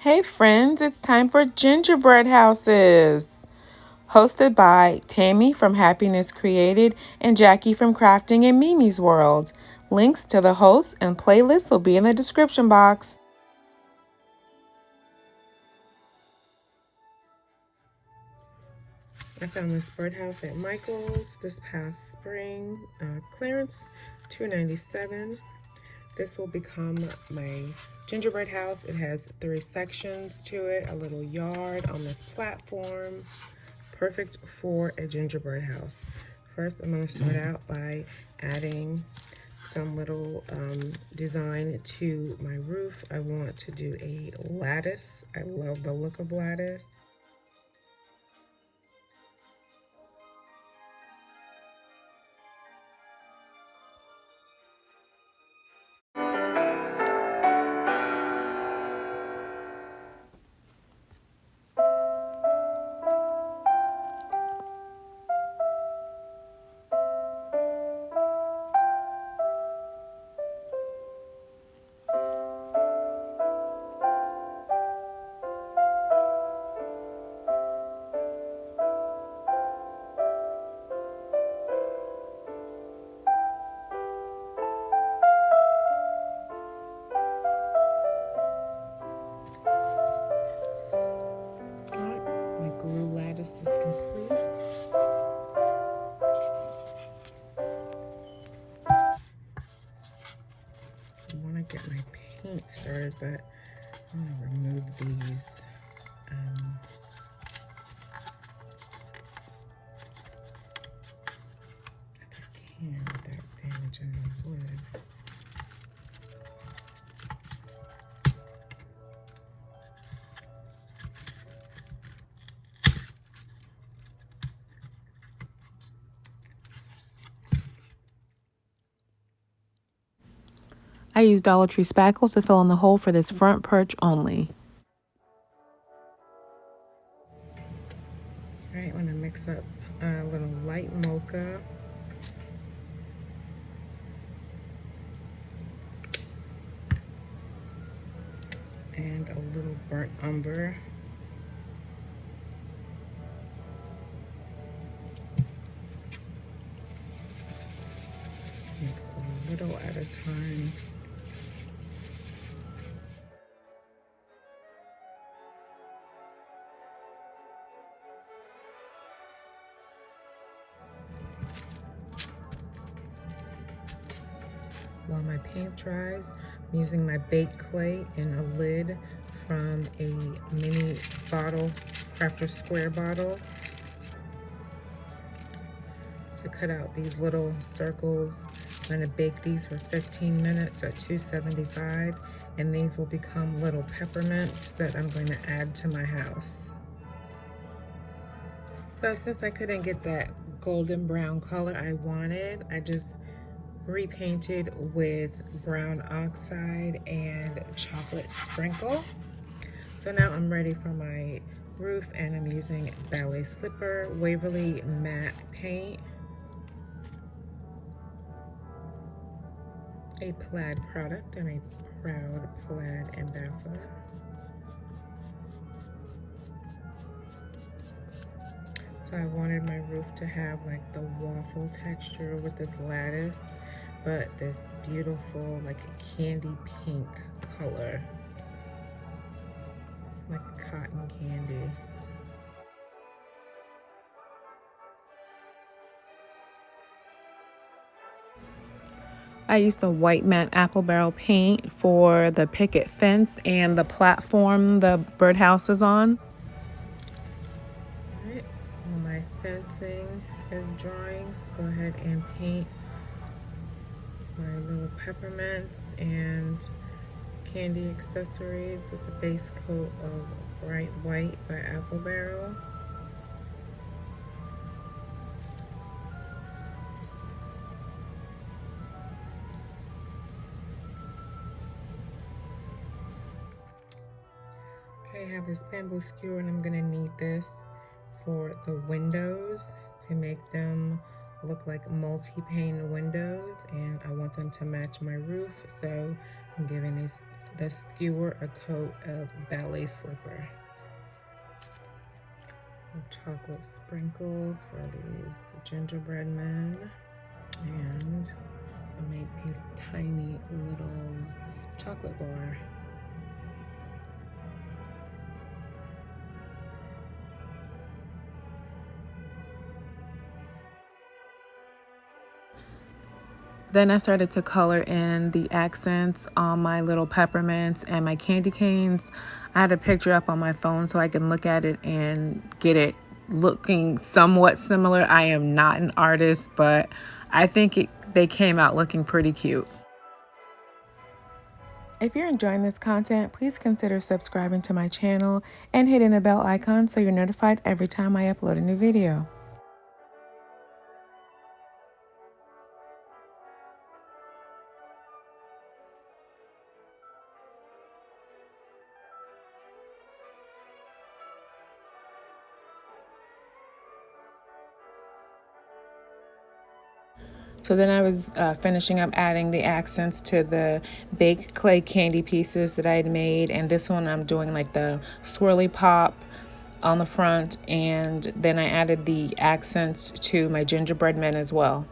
Hey friends, it's time for Gingerbread Houses. Hosted by Tammy from Happiness Created and Jackie from Crafting in Mimi's World. Links to the hosts and playlists will be in the description box. I found this birdhouse at Michael's this past spring. Clearance $2.97. This will become my gingerbread house. It has 3 sections to it, a little yard on this platform. Perfect for a gingerbread house. First, I'm going to start out by adding some little design to my roof. I want to do a lattice. I love the look of lattice. My glue lattice is complete. I want to get my paint started, but I'm going to remove these. If I can without damaging the wood. I use DollarTree spackle to fill in the hole for this front perch only. Alright, I'm going to mix up a little light mocha. And a little burnt umber. Mix a little at a time. While my paint dries, I'm using my baked clay and a lid from a mini bottle, Crafter Square bottle, to cut out these little circles. I'm going to bake these for 15 minutes at 275, and these will become little peppermints that I'm going to add to my house. So since I couldn't get that golden brown color I wanted, I just repainted with brown oxide and chocolate sprinkle. So now I'm ready for my roof, and I'm using Ballet Slipper Waverly Matte Paint, a plaid product and a proud plaid ambassador. So I wanted my roof to have like the waffle texture with this lattice, but this beautiful like candy pink color, like cotton candy. I used the white matte apple barrel paint for the picket fence and the platform the birdhouse is on. All right, when my fencing is drying, go ahead and paint my little peppermints and candy accessories with the base coat of bright white by Apple Barrel. Okay, I have this bamboo skewer, and I'm gonna need this for the windows to make them look like multi-pane windows, and I want them to match my roof, so I'm giving the skewer a coat of ballet slipper. A chocolate sprinkle for these gingerbread men. And I made a tiny little chocolate bar. Then I started to color in the accents on my little peppermints and my candy canes. I had a picture up on my phone so I can look at it and get it looking somewhat similar. I am not an artist, but I think they came out looking pretty cute. If you're enjoying this content, please consider subscribing to my channel and hitting the bell icon so you're notified every time I upload a new video. So then I was finishing up adding the accents to the baked clay candy pieces that I had made. And this one I'm doing like the swirly pop on the front. And then I added the accents to my gingerbread men as well.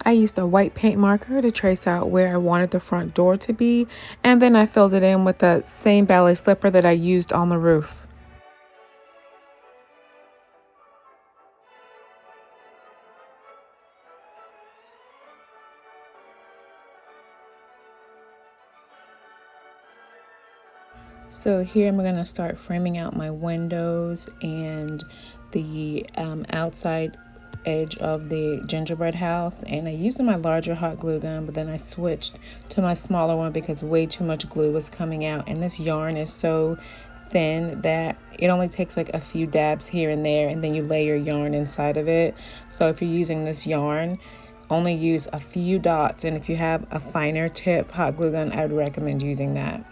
I used a white paint marker to trace out where I wanted the front door to be, and then I filled it in with the same ballet slipper that I used on the roof. So here I'm going to start framing out my windows and the outside edge of the gingerbread house, and I used my larger hot glue gun, but then I switched to my smaller one because way too much glue was coming out, and this yarn is so thin that it only takes like a few dabs here and there, and then you lay your yarn inside of it. So if you're using this yarn, only use a few dots, and if you have a finer tip hot glue gun, I would recommend using that.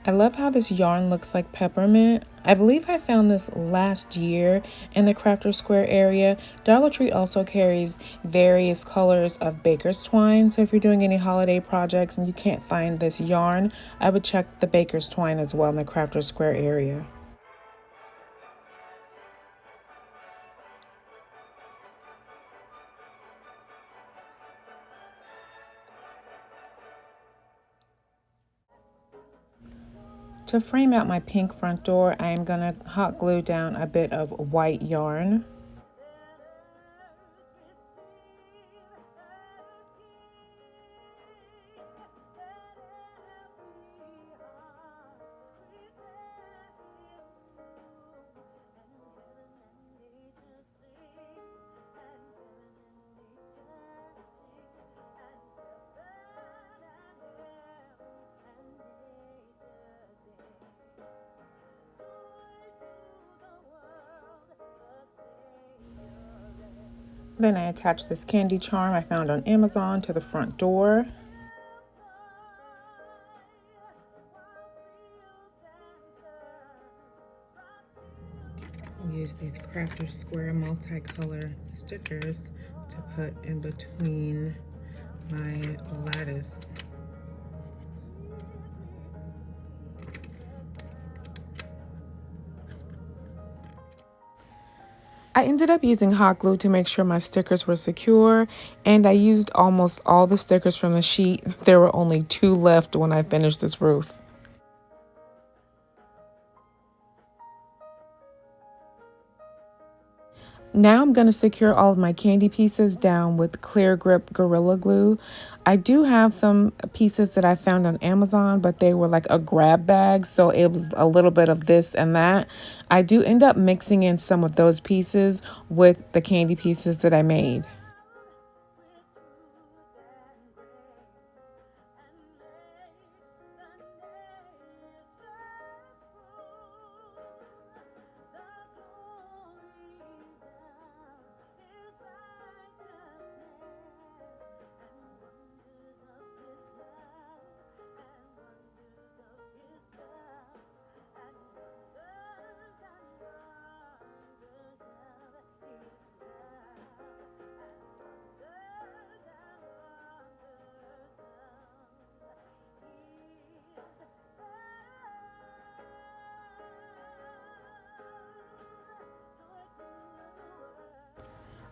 I love how this yarn looks like peppermint. I believe I found this last year in the Crafter Square area. Dollar Tree also carries various colors of baker's twine. So if you're doing any holiday projects and you can't find this yarn, I would check the baker's twine as well in the Crafter Square area. To frame out my pink front door, I am going to hot glue down a bit of white yarn. Then I attached this candy charm I found on Amazon to the front door. Use these Crafter Square multicolor stickers to put in between my lattice. I ended up using hot glue to make sure my stickers were secure, and I used almost all the stickers from the sheet. There were only 2 left when I finished this roof. Now I'm going to secure all of my candy pieces down with clear grip Gorilla Glue. I do have some pieces that I found on Amazon, but they were like a grab bag, so it was a little bit of this and that. I do end up mixing in some of those pieces with the candy pieces that I made.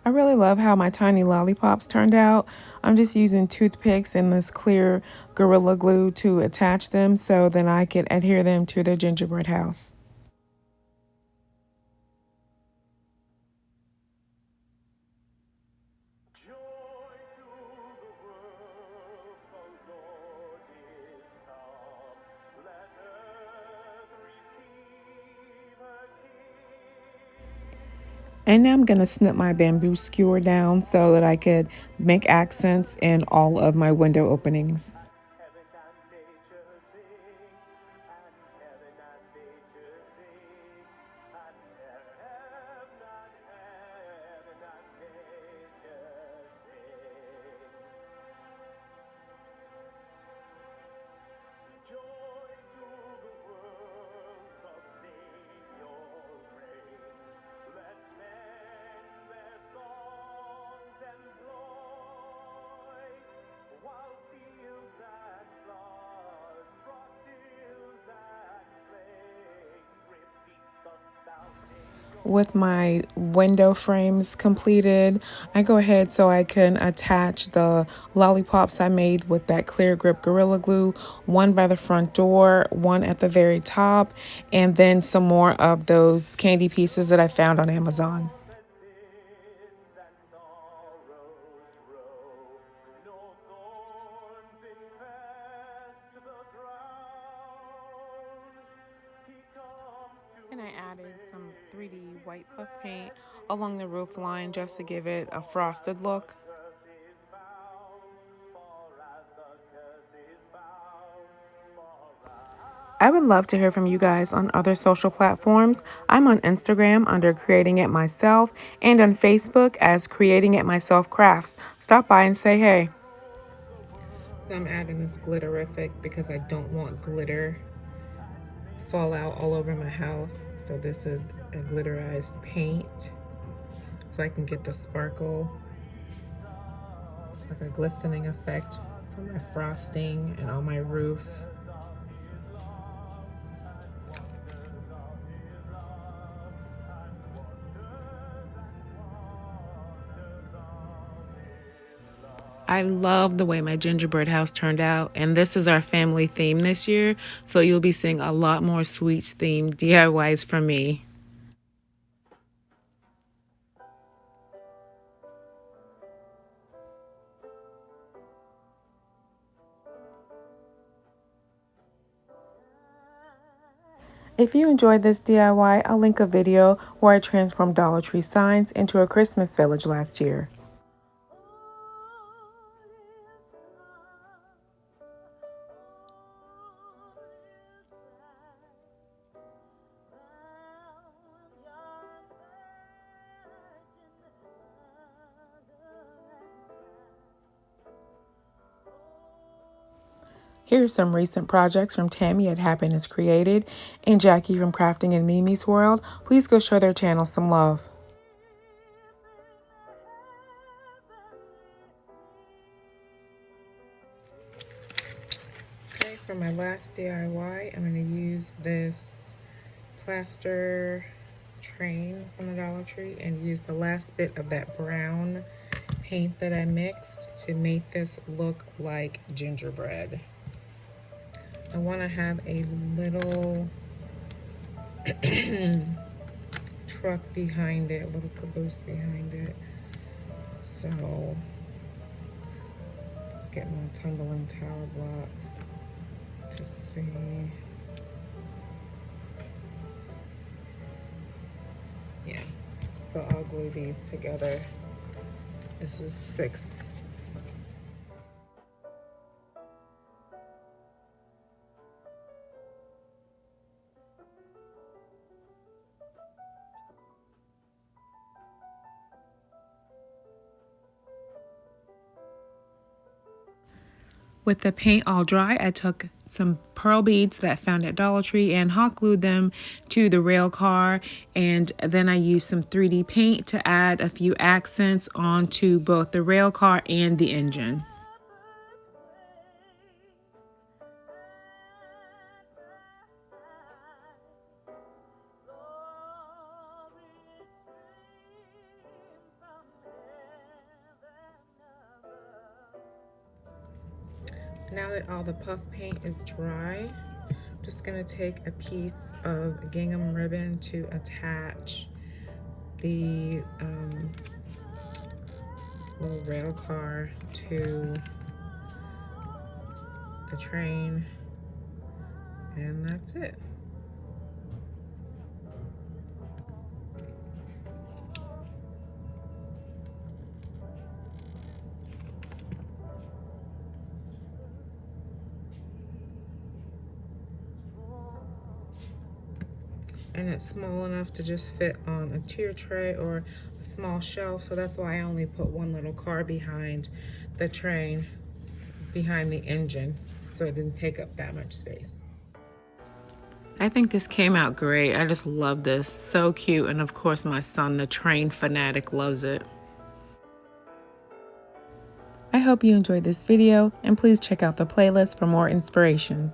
I really love how my tiny lollipops turned out. I'm just using toothpicks and this clear Gorilla Glue to attach them so then I can adhere them to the gingerbread house. And now I'm going to snip my bamboo skewer down so that I could make accents in all of my window openings. With my window frames completed, I go ahead so I can attach the lollipops I made with that clear grip Gorilla Glue, one by the front door, one at the very top, and then some more of those candy pieces that I found on Amazon. And I added some 3D white puff paint along the roof line just to give it a frosted look. I would love to hear from you guys on other social platforms. I'm on Instagram under Creating It Myself and on Facebook as Creating It Myself Crafts. Stop by and say hey. So I'm adding this glitterific because I don't want glitter fall out all over my house. So this is a glitterized paint so I can get the sparkle, like a glistening effect from my frosting and on my roof. I love the way my gingerbread house turned out, and this is our family theme this year, so you'll be seeing a lot more sweets themed DIYs from me. If you enjoyed this DIY, I'll link a video where I transformed Dollar Tree signs into a Christmas village last year. Here's some recent projects from Tammy at Happiness Created and Jackie from Crafting in Mimi's World. Please go show their channel some love. Okay, for my last DIY, I'm going to use this plaster train from the Dollar Tree and use the last bit of that brown paint that I mixed to make this look like gingerbread. I want to have a little truck behind it, a little caboose behind it. So let's get my tumbling tower blocks to see. Yeah, so I'll glue these together. This is 6. With the paint all dry, I took some pearl beads that I found at Dollar Tree and hot glued them to the rail car, and then I used some 3D paint to add a few accents onto both the rail car and the engine. Now that all the puff paint is dry, I'm just gonna take a piece of gingham ribbon to attach the little rail car to the train, and that's it. And it's small enough to just fit on a tier tray or a small shelf, so that's why I only put one little car behind the train, behind the engine, so it didn't take up that much space. I think this came out great. I just love this. So cute. And of course my son, the train fanatic, loves it. I hope you enjoyed this video, and please check out the playlist for more inspiration.